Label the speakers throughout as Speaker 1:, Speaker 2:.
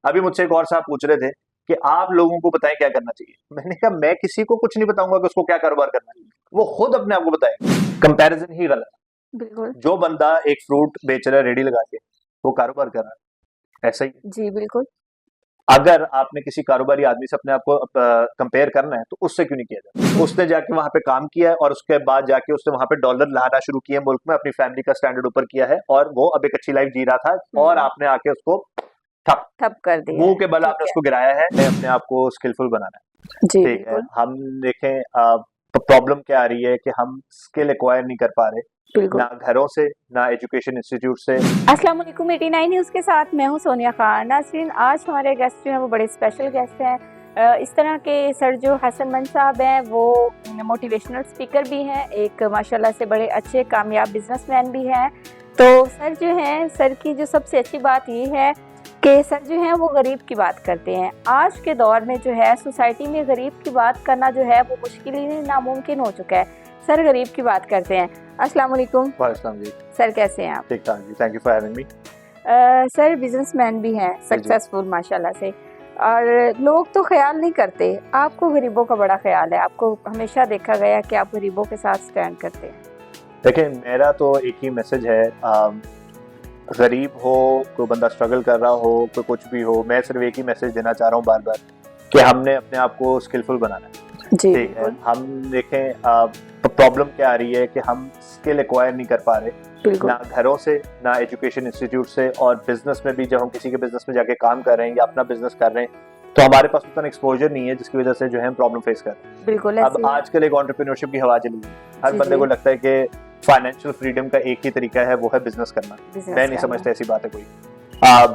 Speaker 1: अभी मुझसे एक और साहब पूछ रहे थे कि आप लोगों को बताएं क्या करना चाहिए। मैंने कहा मैं किसी को कुछ नहीं बताऊंगा कि उसको क्या कारोबार करना है, वो खुद अपने आप को बताएगा। कंपैरिजन ही गलत
Speaker 2: बिल्कुल।
Speaker 1: है। जो बंदा एक फ्रूट बेच रहा है रेडी लगा के, वो कारोबार कर रहा है, ऐसा ही है।
Speaker 2: जी बिल्कुल।
Speaker 1: अगर आपने किसी कारोबारी आदमी से अपने आप को कंपेयर करना है तो उससे क्यों नहीं किया जाता।
Speaker 2: बिल्कुल।
Speaker 1: उसने जाके वहां पे काम किया है और उसके बाद जाके उसने वहां पे डॉलर लाना शुरू किया मुल्क में, अपनी फैमिली का स्टैंडर्ड ऊपर किया है और वो अब एक अच्छी लाइफ जी रहा था, और
Speaker 2: हम्म।
Speaker 1: आपने आके उसको ठप
Speaker 2: ठप कर दिया
Speaker 1: मुंह
Speaker 2: है।
Speaker 1: के बल
Speaker 2: ठीक
Speaker 1: आपने
Speaker 2: है।
Speaker 1: उसको गिराया है। अपने आप को स्किलफुल बनाना
Speaker 2: जी
Speaker 1: है, ठीक है।
Speaker 2: बिल्कुल।
Speaker 1: हम देखें प्रॉब्लम क्या आ रही है कि हम स्किल एक्वायर नहीं कर पा रहे,
Speaker 2: बिल्कुल।
Speaker 1: ना घरों से ना एजुकेशन इंस्टीट्यूट से।
Speaker 2: अस्सलाम वालेकुम 89 न्यूज़ के साथ मैं हूं सोनिया खान। नाज़रीन, आज हमारे गेस्ट जो हैं वो बड़े स्पेशल गेस्ट हैं। इस तरह के सर जो हसन मंच साहब हैं वो मोटिवेशनल स्पीकर भी हैं, एक माशाल्लाह से बड़े अच्छे कामयाब बिजनेसमैन भी हैं। तो सर जो हैं, सर की जो सबसे अच्छी बात ये है कि सर जो हैं वो गरीब की बात करते हैं। आज के दौर में जो है सोसाइटी में गरीब की बात करना जो है वो मुश्किल ही नहीं, नामुमकिन हो चुका है। सर गरीब की बात करते हैं। अस्सलाम वालेकुम।
Speaker 1: वालेकुम जी।
Speaker 2: सर कैसे हैं आप?
Speaker 1: ठीक ठाक जी, thank you for having me.
Speaker 2: Sir businessman भी हैं,
Speaker 1: जी जी।
Speaker 2: सक्सेसफुल माशाल्लाह से। और लोग तो ख्याल नहीं करते, आपको गरीबों का बड़ा ख्याल है। आपको हमेशा देखा गया कि आप गरीबों के साथ स्टैंड करते हैं।
Speaker 1: देखिए, मेरा तो एक ही मैसेज है, गरीब हो, कोई बंदा स्ट्रगल कर रहा हो, कोई कुछ भी हो, मैं सिर्फ एक ही मैसेज देना चाह रहा हूँ बार बार कि हमने अपने आप को स्किलफुल बनाना है,
Speaker 2: जी
Speaker 1: ठीक है।
Speaker 2: बिल्कुल।
Speaker 1: हम देखें प्रॉब्लम क्या आ रही है कि हम स्किल एक्वायर नहीं कर पा रहे,
Speaker 2: बिल्कुल।
Speaker 1: ना घरों से ना एजुकेशन इंस्टीट्यूट से, और बिजनेस में भी जब हम किसी के बिजनेस में जाके काम कर रहे हैं या अपना बिजनेस कर रहे हैं तो हमारे पास उतना एक्सपोजर नहीं है, जिसकी वजह से जो है हम प्रॉब्लम फेस कर रहे हैं।
Speaker 2: बिल्कुल
Speaker 1: अब
Speaker 2: ऐसे ही है।
Speaker 1: आजकल एक एंटरप्रेन्योरशिप की हवा चली है, हर
Speaker 2: जी
Speaker 1: बंदे को
Speaker 2: जी।
Speaker 1: लगता है कि फाइनेंशियल फ्रीडम का एक ही तरीका है, वो है बिजनेस करना। मैं
Speaker 2: बिजनेस
Speaker 1: नहीं
Speaker 2: करना
Speaker 1: समझता ऐसी बात है कोई।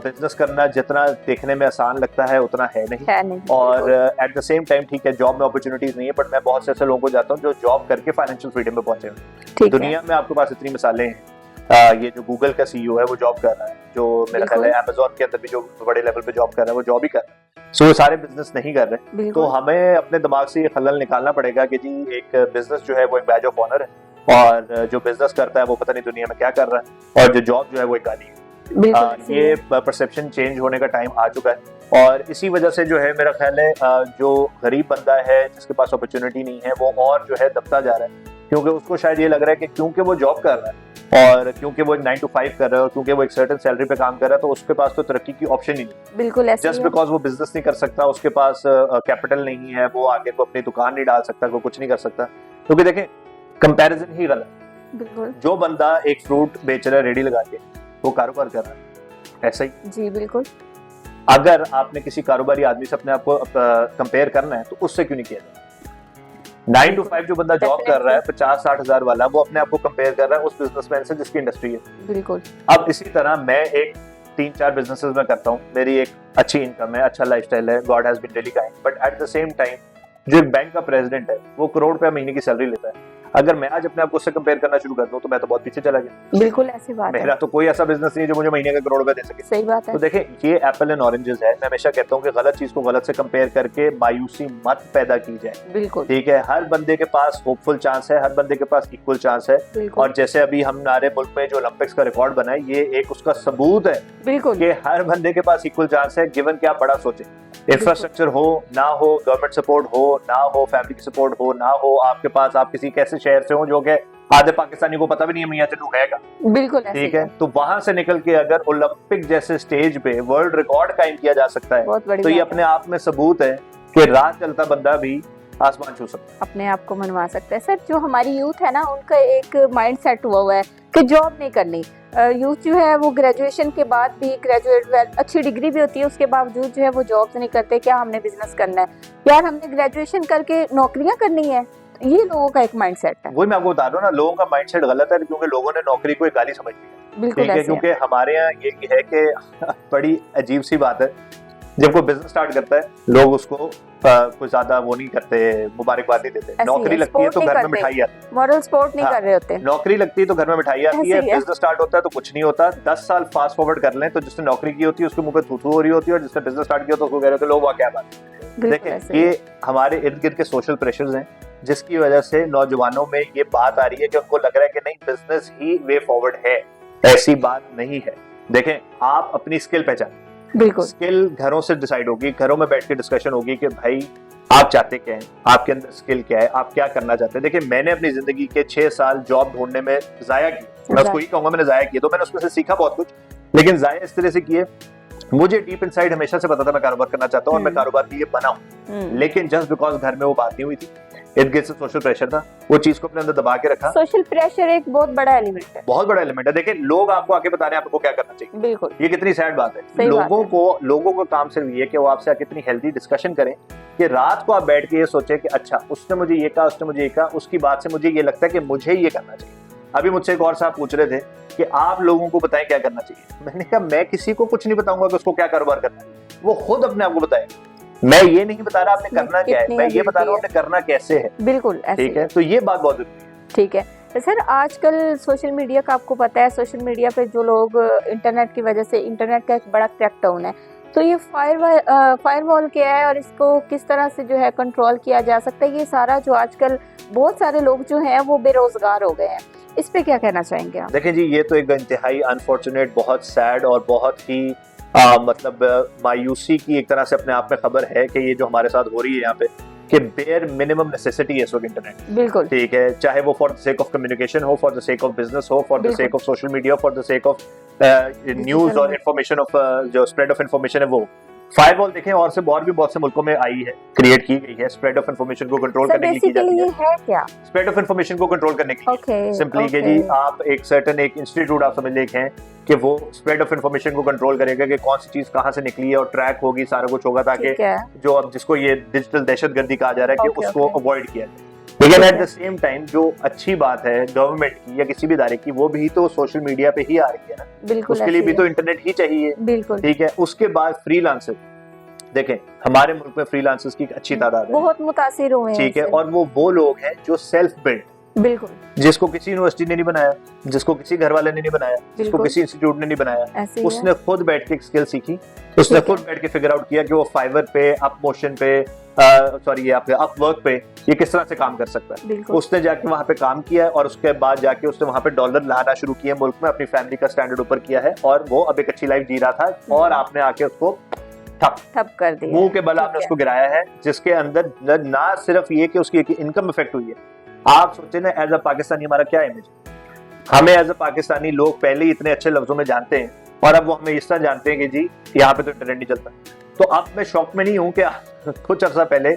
Speaker 1: बिजनेस करना जितना देखने में आसान लगता है उतना है नहीं,
Speaker 2: है नहीं।
Speaker 1: और
Speaker 2: बिल्कुल।
Speaker 1: एट द सेम टाइम ठीक है, जॉब में अपॉर्चुनिटीज नहीं है, बट मैं बहुत से ऐसे लोगों को जाता हूँ जो जॉब करके फाइनेंशियल फ्रीडम में पहुंचे हैं।
Speaker 2: ठीक है।
Speaker 1: दुनिया में आपके पास इतनी मिसालें हैं। ये जो गूगल का सीईओ है वो जॉब कर रहा है, जो मेरा ख्याल है
Speaker 2: बिल्कुल।
Speaker 1: अमेजोन के अंदर भी जो बड़े लेवल पे जॉब कर रहा है वो जॉब ही कर रहा है। सो वो सारे बिजनेस नहीं कर रहे। तो
Speaker 2: बिल्कुल।
Speaker 1: हमें अपने दिमाग से ये खलल निकालना पड़ेगा कि जी एक बिजनेस जो है वो एक बैज ऑफ ऑनर है, और जो बिजनेस करता है वो पता नहीं दुनिया में क्या कर रहा है, और जो जॉब जो है वो एक गाली है।
Speaker 2: बिल्कुल ऐसे ही
Speaker 1: ये
Speaker 2: है।
Speaker 1: परसेप्शन चेंज होने का टाइम आ चुका है, और इसी वजह से जो है मेरा ख्याल है जो गरीब बंदा है जिसके पास अपॉर्चुनिटी नहीं है वो और जो है दबता जा रहा है, क्योंकि उसको शायद ये लग रहा है कि क्योंकि वो जॉब कर रहा है और क्योंकि वो 9 to 5 कर रहा है और क्योंकि वो एक सर्टेन सैलरी पे काम कर रहा है तो उसके पास तो तरक्की की ऑप्शन ही नहीं।
Speaker 2: बिल्कुल ऐसे
Speaker 1: जस्ट
Speaker 2: ही है।
Speaker 1: बिकॉज वो बिजनेस नहीं कर सकता, उसके पास कैपिटल नहीं है, वो आगे को अपनी दुकान नहीं डाल सकता, वो कुछ नहीं कर सकता, क्योंकि देखें कंपैरिजन ही गलत है।
Speaker 2: बिल्कुल।
Speaker 1: जो बंदा एक फ्रूट बेच रहा है रेडी लगा के, वो कारोबार कर रहा है, ऐसा ही।
Speaker 2: जी बिल्कुल।
Speaker 1: अगर आपने किसी कारोबारी आदमी से अपने आप को कंपेयर करना है तो उससे क्यों नहीं किया जाए। 9 to 5 जो बंदा जॉब कर रहा है 50-60 हजार वाला, वो अपने आप को कंपेयर कर रहा है उस बिजनेसमैन से जिसकी इंडस्ट्री है।
Speaker 2: बिल्कुल।
Speaker 1: अब इसी तरह मैं एक 3-4 बिजनेसेस में करता हूँ, मेरी एक अच्छी इनकम है, अच्छा लाइफस्टाइल है, God has been really kind, but at the same time जो एक बैंक का प्रेसिडेंट है वो करोड़ रुपया महीने की सैलरी लेता है। अगर मैं आज अपने आप को उससे कंपेयर करना शुरू कर दूं तो मैं तो बहुत पीछे चला गया।
Speaker 2: बिल्कुल ऐसी बात है।
Speaker 1: मेरा तो कोई ऐसा बिजनेस नहीं है जो मुझे महीने का करोड़ रुपया दे सके।
Speaker 2: सही बात है।
Speaker 1: तो देखें, ये एप्पल एंड ऑरेंजेस है। मैं हमेशा कहता हूँ कि गलत चीज को गलत से कंपेयर करके मायूसी मत पैदा की जाए,
Speaker 2: बिल्कुल।
Speaker 1: ठीक है। हर बंदे के पास होपफुल चांस है, हर बंदे के पास इक्वल चांस है,
Speaker 2: बिल्कुल।
Speaker 1: और जैसे अभी हमारे मुल्क में जो ओलंपिक्स का रिकॉर्ड बना है, ये एक उसका सबूत है
Speaker 2: बिल्कुल।
Speaker 1: कि हर बंदे के पास इक्वल चांस है, गिवन कि आप बड़ा सोचे। इंफ्रास्ट्रक्चर हो ना हो, गवर्नमेंट सपोर्ट हो ना हो, फैमिली की सपोर्ट हो ना हो, आपके पास आप किसी कैसे शहर से हो जो कि आधे पाकिस्तानी को पता भी नहीं है मियां चड्डू है का,
Speaker 2: बिल्कुल ऐसे
Speaker 1: ठीक
Speaker 2: ही
Speaker 1: है। तो वहां से निकल के अगर ओलंपिक जैसे स्टेज पे वर्ल्ड रिकॉर्ड कायम किया जा सकता है
Speaker 2: बहुत बड़ी
Speaker 1: तो ये
Speaker 2: बात है।
Speaker 1: अपने आप में सबूत है कि राह चलता बंदा भी आसमान छू सकता है।
Speaker 2: अपने आप को मनवा सकता है। सर जो हमारी यूथ है ना, उनका एक माइंड सेट हुआ है कि जॉब नहीं करनी। यूथ जो है वो ग्रेजुएशन के बाद भी, ग्रेजुएट अच्छी डिग्री भी होती है, उसके बावजूद जो है वो जॉब नहीं करते। क्या हमने बिजनेस करना है यार, हमने ग्रेजुएशन करके नौकरियां करनी है, ये लोगों का एक माइंड सेट है।
Speaker 1: वही मैं आपको बता रहा हूँ ना, लोगों का माइंडसेट गलत है क्योंकि लोगों ने नौकरी को एक गाली समझ ली है,
Speaker 2: बिल्कुल
Speaker 1: ठीक है।
Speaker 2: ऐसे है।
Speaker 1: क्योंकि हमारे यहाँ ये है कि बड़ी अजीब सी बात है, जब कोई बिजनेस स्टार्ट करता है लोग उसको कोई ज्यादा वो नहीं करते, मुबारकबाद नहीं देते। नौकरी लगती है तो घर में मिठाई आती है,
Speaker 2: मॉरल सपोर्ट नहीं
Speaker 1: हाँ,
Speaker 2: कर रहे होते।
Speaker 1: नौकरी लगती है तो घर में मिठाई आती है।
Speaker 2: ऐसे ही है।
Speaker 1: बिजनेस स्टार्ट होता है तो कुछ नहीं होता। 10 साल फास्ट फॉरवर्ड कर लें तो जिसने नौकरी की होती है उसके मुंह पे थू थू हो रही होती है, और जिसने बिजनेस स्टार्ट किया तो उसको कह रहे होते लोग, वाह क्या बात है।
Speaker 2: बिल्कुल ऐसे
Speaker 1: देखें,
Speaker 2: ही है।
Speaker 1: ये हमारे इर्द गिर्द के सोशल प्रेशर्स हैं जिसकी वजह से नौजवानों में ये बात आ रही है कि उनको लग रहा है कि नहीं बिजनेस ही वे फॉरवर्ड है। ऐसी बात नहीं है। देखें, आप अपनी स्किल पहचानें,
Speaker 2: बिल्कुल
Speaker 1: स्किल घरों से डिसाइड होगी, घरों में बैठ के डिस्कशन होगी कि भाई आप चाहते क्या हैं, आपके अंदर स्किल क्या है, आप क्या करना चाहते हैं। देखिए मैंने अपनी जिंदगी के 6 साल जॉब ढूंढने में जाया किए, मैं उसको ही कहूंगा मैंने जाया किए, तो मैंने उसमें से सीखा बहुत कुछ, लेकिन जाया इस तरह से किए, मुझे डीप इनसाइड हमेशा से पता था मैं कारोबार करना चाहता हूँ और मैं कारोबार के लिए बना हूँ, लेकिन जस्ट बिकॉज घर में वो बात नहीं हुई थी, इर्द गिर्द से सोशल प्रेशर था, वो चीज को अपने अंदर दबा के रखा।
Speaker 2: सोशल प्रेशर एक बहुत बड़ा एलिमेंट है,
Speaker 1: बहुत बड़ा एलिमेंट है। देखिए लोग आपको आके बता रहे हैं आपको क्या करना चाहिए,
Speaker 2: बिल्कुल
Speaker 1: ये कितनी सैड बात है।
Speaker 2: सही बात
Speaker 1: लोगों को काम सिर्फ ये कि वो आपसे आके इतनी हेल्दी डिस्कशन करें कि रात को आप बैठ के ये सोचे कि अच्छा उसने मुझे ये कहा, उसने मुझे ये कहा, उसकी बात से मुझे ये लगता है कि मुझे ये करना चाहिए। अभी मुझसे एक और साहब पूछ रहे थे कि आप लोगों को बताएं क्या करना चाहिए। मैंने कहा मैं किसी को कुछ नहीं बताऊंगा कि उसको क्या कारोबार करना है, वो खुद अपने आप को बताएगा। मैं ये नहीं बता रहा आपने करना क्या है, मैं ये बता रहा हूँ आपने करना कैसे है।
Speaker 2: बिल्कुल
Speaker 1: ठीक है, तो ये बात बहुत जरूरी है।
Speaker 2: ठीक है तो सर आजकल सोशल मीडिया का आपको पता है, सोशल मीडिया पे जो लोग इंटरनेट की वजह से, इंटरनेट का एक बड़ा क्रैकडाउन है, तो ये फायरवॉल क्या है और इसको किस तरह से जो है कंट्रोल किया जा सकता है। ये सारा जो आजकल बहुत सारे लोग जो हैं वो बेरोजगार हो गए हैं, इस पे क्या कहना चाहेंगे आप?
Speaker 1: देखें जी ये तो एक इंतहाई अनफॉर्चुनेट, बहुत सैड और बहुत ही मतलब मायूसी की एक तरह से अपने आप में खबर है कि ये जो हमारे साथ हो रही है यहाँ पे कि बेयर मिनिमम नेसेसिटी है इस वक्त इंटरनेट।
Speaker 2: बिल्कुल
Speaker 1: ठीक है, चाहे वो for the sake of communication हो, for the sake of business हो, for the sake of social media, for the sake of news और इन्फॉर्मेशन ऑफ जो स्प्रेड ऑफ इन्फॉर्मेशन है वो। फायरवॉल देखें और भी बहुत से मुल्कों में आई है, क्रिएट की गई है, स्प्रेड ऑफ इन्फॉर्मेशन को कंट्रोल करने के लिए की जाती है।
Speaker 2: है क्या
Speaker 1: स्प्रेड ऑफ इन्फॉर्मेशन को कंट्रोल करने के लिए सिंपली कि जी आप एक सर्टेन एक इंस्टीट्यूट आप समझ लें कि वो स्प्रेड ऑफ इन्फॉर्मेशन को कंट्रोल करेगा कि कौन सी चीज कहाँ से निकली है और ट्रैक होगी, सारा कुछ होगा ताकि जो अब जिसको ये डिजिटल दहशतगर्दी कहा जा रहा है कि उसको अवॉइड किया जाए। लेकिन एट द सेम टाइम जो अच्छी बात है गवर्नमेंट की या किसी भी इदारे की, वो भी तो सोशल मीडिया पे ही आ रही है ना,
Speaker 2: बिल्कुल
Speaker 1: उसके लिए भी तो इंटरनेट ही चाहिए।
Speaker 2: बिल्कुल
Speaker 1: ठीक है, उसके बाद फ्रीलांसर, देखें हमारे मुल्क में फ्रीलांसर्स की अच्छी तादाद है,
Speaker 2: बहुत मुतासिर हुए हैं।
Speaker 1: ठीक है, और वो लोग हैं जो सेल्फ बिल्ड,
Speaker 2: बिल्कुल,
Speaker 1: जिसको किसी यूनिवर्सिटी ने नहीं बनाया, जिसको किसी घर वाले ने नहीं बनाया, जिसको किसी इंस्टीट्यूट ने नहीं बनाया, उसने खुद बैठ के स्किल सीखी, उसने खुद बैठ के फिगर आउट किया कि वो फाइवर पे, अप मोशन पे, सॉरी आपके अपवर्क पे ये किस तरह से काम कर सकता है। उसने जाके वहां पे काम किया है और उसके बाद जाके उसने वहां पे डॉलर लाना शुरू किया मुल्क में, अपनी फैमिली का स्टैंडर्ड ऊपर किया है और वो अब एक अच्छी लाइफ जी रहा था और आपने आके उसको ठप कर दिया, मुंह के बल आपने उसको गिराया है, जिसके अंदर ना सिर्फ ये कि उसकी इनकम इफेक्ट हुई है। आप सोचे ना एज अ पाकिस्तानी हमारा क्या इमेज, हमें एज अ पाकिस्तानी लोग पहले ही इतने अच्छे लफ्जों में जानते हैं और अब वो हमें इस तरह जानते हैं कि जी यहाँ पे तो इंटरनेट नहीं चलता। तो अब मैं शौक में नहीं हूँ कि कुछ अर्सा पहले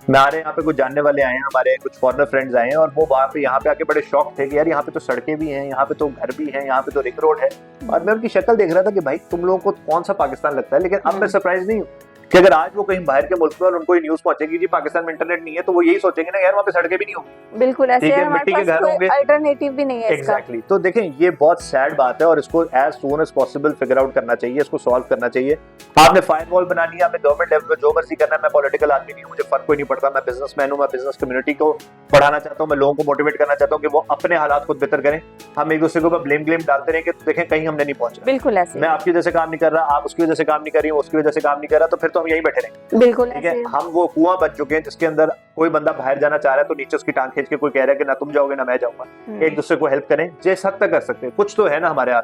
Speaker 1: हमारे यहाँ पे कुछ जानने वाले आए हैं, हमारे कुछ फॉरेनर फ्रेंड्स आए हैं और वो वहाँ पे यहाँ पे आके बड़े शौक थे कि यार यहाँ पे तो सड़कें भी हैं, यहाँ पे तो घर भी हैं, यहाँ पे तो रिंग रोड है, और मैं उनकी शक्ल देख रहा था कि भाई तुम लोगों को कौन सा पाकिस्तान लगता है। लेकिन अब मैं सरप्राइज नहीं हूँ कि अगर आज वो कहीं बाहर के मुल्क में और उनको ये न्यूज पहुंचेगी जी पाकिस्तान में इंटरनेट नहीं है, तो वो यही सोचेंगे ना यार वहाँ पे सड़कें भी नहीं होंगी,
Speaker 2: बिल्कुल ऐसे
Speaker 1: ठीक है, मिट्टी के घर होंगे,
Speaker 2: अल्टरनेटिव भी नहीं है
Speaker 1: एग्जैक्टली। तो देखें ये बहुत सैड बात है और इसको as soon as possible figure out करना चाहिए, इसको सॉल्व करना चाहिए। आपने फायरवॉल बना लिया, आपने गवर्नमेंट लेवल पे जो मर्जी करना है, मैं पॉलिटिकल आदमी नहीं हूँ, मुझे फर्क कोई नहीं पड़ता, मैं बिजनेसमैन हूँ, मैं बिजनेस कम्युनिटी को पढ़ाना चाहता हूँ, मैं लोगों को मोटिवेट करना चाहता हूँ कि वो अपने हालात खुद बेहतर करें। हम एक दूसरे के ऊपर ब्लेम डालते रहे कि देखें कहीं हमने नहीं पहुंचा, बिल्कुल ऐसे, मैं आपकी वजह से काम नहीं कर रहा, आप उसकी वजह से काम नहीं कर रही, उसकी वजह से काम नहीं कर रहा, तो फिर तो हम यहीं बैठे रहेंगे।
Speaker 2: बिल्कुल
Speaker 1: ठीक है, हम वो कुआं बच चुके हैं जिसके अंदर कोई बंदा बाहर जाना चाह रहा है तो नीचे उसकी टांग खींच के कोई कह रहा है कि ना तुम जाओगे ना मैं जाऊंगा। एक दूसरे को हेल्प करें, जिस हद तक कर सकते हैं, कुछ तो है ना हमारे हाथ,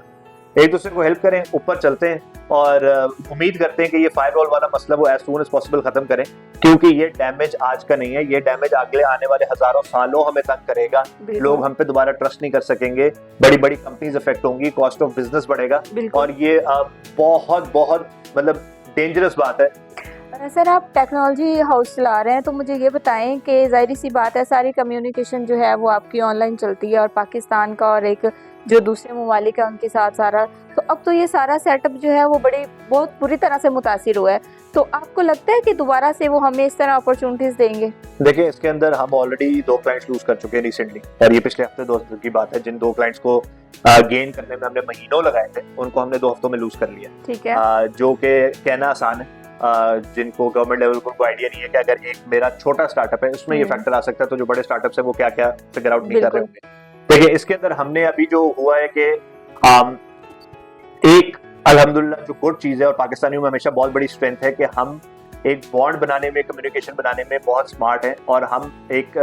Speaker 1: एक दूसरे को हेल्प करें, ऊपर चलते हैं और उम्मीद करते हैं कि ये फायरवॉल वाला मसला वो एज सून एज पॉसिबल खत्म करें, क्योंकि ये डैमेज आज का नहीं है, ये डैमेज अगले आने वाले हजारों सालों हमें तंग करेगा। लोग हम पे दोबारा ट्रस्ट नहीं कर सकेंगे, बड़ी बड़ी कंपनीज इफेक्ट होंगी, कॉस्ट ऑफ बिजनेस बढ़ेगा और ये बहुत बहुत मतलब डेंजरस बात है।
Speaker 2: सर आप टेक्नोलॉजी हाउस चला रहे हैं, तो मुझे ये बताएं कि जाहिर सी बात है सारी कम्युनिकेशन जो है वो आपकी ऑनलाइन चलती है और पाकिस्तान का और एक जो दूसरे ममालिक है उनके साथ सारा, तो अब तो ये सारा सेटअप जो है वो बहुत बुरी तरह से मुतासिर हुआ है, तो आपको लगता है कि दोबारा से वो हमें इस तरह अपॉर्चुनिटीज देंगे?
Speaker 1: देखिए इसके अंदर हम ऑलरेडी 2 क्लाइंट्स लूज कर चुके हैं रिसेंटली, और ये पिछले हफ्ते 2 हफ्ते की बात है। जिन 2 क्लाइंट्स को गेन करने में हमने महीनों लगाए थे उनको हमने 2 हफ्तों में लूज कर लिया।
Speaker 2: ठीक है,
Speaker 1: जो कि कहना आसान है, जिनको गवर्नमेंट लेवल को आइडिया नहीं है कि अगर एक मेरा छोटा स्टार्टअप है उसमें ये फैक्टर आ सकता है, तो जो बड़े स्टार्टअप्स है वो क्या क्या फिगर आउट नहीं कर रहे होंगे। देखिए इसके अंदर हमने अभी जो हुआ है कि एक अल्हम्दुलिल्लाह जो गुड चीज है और पाकिस्तानियों में हमेशा बहुत बड़ी स्ट्रेंथ है कि हम एक बॉन्ड बनाने में, कम्युनिकेशन बनाने में बहुत स्मार्ट हैं और हम एक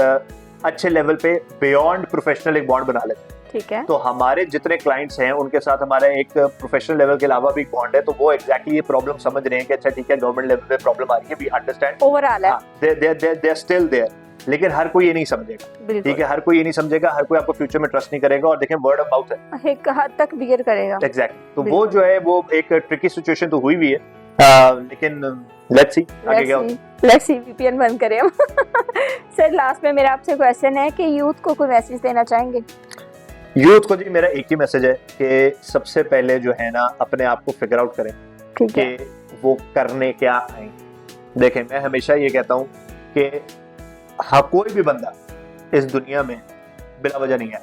Speaker 1: अच्छे लेवल पे बियॉन्ड प्रोफेशनल एक बॉन्ड बना लेते हैं।
Speaker 2: ठीक है,
Speaker 1: तो हमारे जितने क्लाइंट्स हैं उनके साथ हमारा एक प्रोफेशनल लेवल के अलावा भी एक बॉन्ड है, तो वो एग्जैक्टली ये प्रॉब्लम समझ रहे हैं कि अच्छा ठीक है गवर्नमेंट लेवल पे प्रॉब्लम आ रही है, वी अंडरस्टैंड,
Speaker 2: ओवरऑल है,
Speaker 1: दे आर स्टिल देयर, लेकिन हर कोई ये नहीं समझेगा,
Speaker 2: बिल्कुल
Speaker 1: ठीक है, हर कोई ये नहीं समझेगा, हर कोई आपको फ्यूचर में ट्रस्ट नहीं करेगा, और देखें वर्ड ऑफ माउथ है
Speaker 2: एक हद तक बियर करेगा।
Speaker 1: एग्जैक्टली, तो वो
Speaker 2: बिल्कुल।
Speaker 1: जो है वो एक ट्रिकी सिचुएशन तो हुई भी है, लेकिन लेट्स सी आगे क्या होता है।
Speaker 2: लेट्स सी वीपीएन बंद करें हम। सर लास्ट में मेरा आपसे क्वेश्चन है कि यूथ को कोई मैसेज देना चाहेंगे?
Speaker 1: यूथ को जी मेरा एक ही मैसेज है कि सबसे पहले जो है ना अपने आप को फिगर आउट करें
Speaker 2: ठीक है,
Speaker 1: कि वो करने क्या आए। देखें मैं हमेशा ये कहता हूँ कि हाँ कोई भी बंदा इस दुनिया में बिला वजह नहीं है,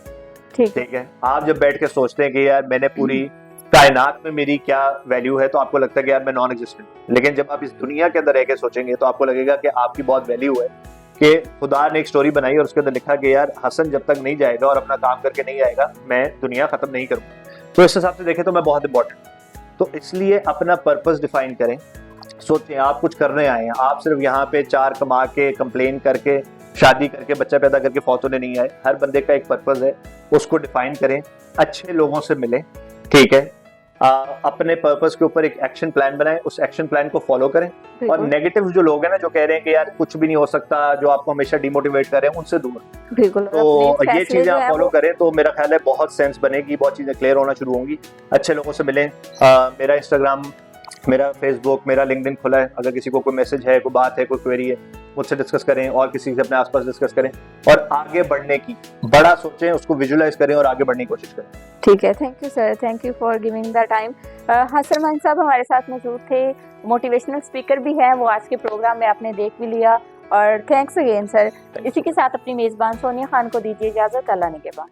Speaker 2: ठीक
Speaker 1: ठीक है। आप जब बैठ के सोचते हैं कि यार मैंने पूरी कायनात में मेरी क्या वैल्यू है, तो आपको लगता है कि यार मैं नॉन एग्जिस्टेंट, लेकिन जब आप इस दुनिया के अंदर रह के सोचेंगे तो आपको लगेगा कि आपकी बहुत वैल्यू है, कि खुदा ने एक स्टोरी बनाई और उसके अंदर लिखा कि यार हसन जब तक नहीं जाएगा और अपना काम करके नहीं आएगा मैं दुनिया खत्म नहीं करूंगा। तो इस हिसाब से देखें तो मैं बहुत इंपॉर्टेंट, तो इसलिए अपना पर्पस डिफाइन करें, सोचें आप कुछ करने आए हैं, आप सिर्फ यहाँ पे चार कमा के कंप्लेन करके शादी करके बच्चा पैदा करके फौत होने नहीं आए। हर बंदे का एक पर्पस है, उसको डिफाइन करें, अच्छे लोगों से मिलें, ठीक है, अपने पर्पस के ऊपर एक एक्शन प्लान बनाएं, उस एक्शन प्लान को फॉलो करें, और
Speaker 2: बिल्कुल
Speaker 1: नेगेटिव जो लोग हैं ना जो कह रहे हैं कि यार कुछ भी नहीं हो सकता, जो आपको हमेशा डिमोटिवेट कर रहे हैं, उनसे दूर।
Speaker 2: बिल्कुल।
Speaker 1: तो
Speaker 2: अपने
Speaker 1: ये
Speaker 2: फैसले
Speaker 1: चीजें
Speaker 2: जो
Speaker 1: आप
Speaker 2: है
Speaker 1: फॉलो
Speaker 2: वो-
Speaker 1: करें तो मेरा ख्याल है बहुत सेंस बनेगी, बहुत चीजें क्लियर होना शुरू होंगी, अच्छे लोगों से मिलें। मेरा इंस्टाग्राम, मेरा फेसबुक, मेरा लिंक्डइन खुला है, अगर किसी को कोई मैसेज है, कोई बात है, कोई क्वेरी है, मुझसे डिस्कस करें और किसी से अपने आसपास डिस्कस करें, और आगे बढ़ने की बड़ा सोचें, उसको विजुलाइज करें और आगे बढ़ने की कोशिश करें।
Speaker 2: ठीक है, thank you sir, thank you for giving the time. Hasan Mann sahab हमारे साथ मौजूद थे, मोटिवेशनल स्पीकर भी हैं, वो आज के प्रोग्राम में आपने देख भी लिया, और थैंक्स अगेन सर। इसी के साथ अपनी मेज़बान सोनिया खान को दीजिए इजाज़त, अल्लाह ने के बाद।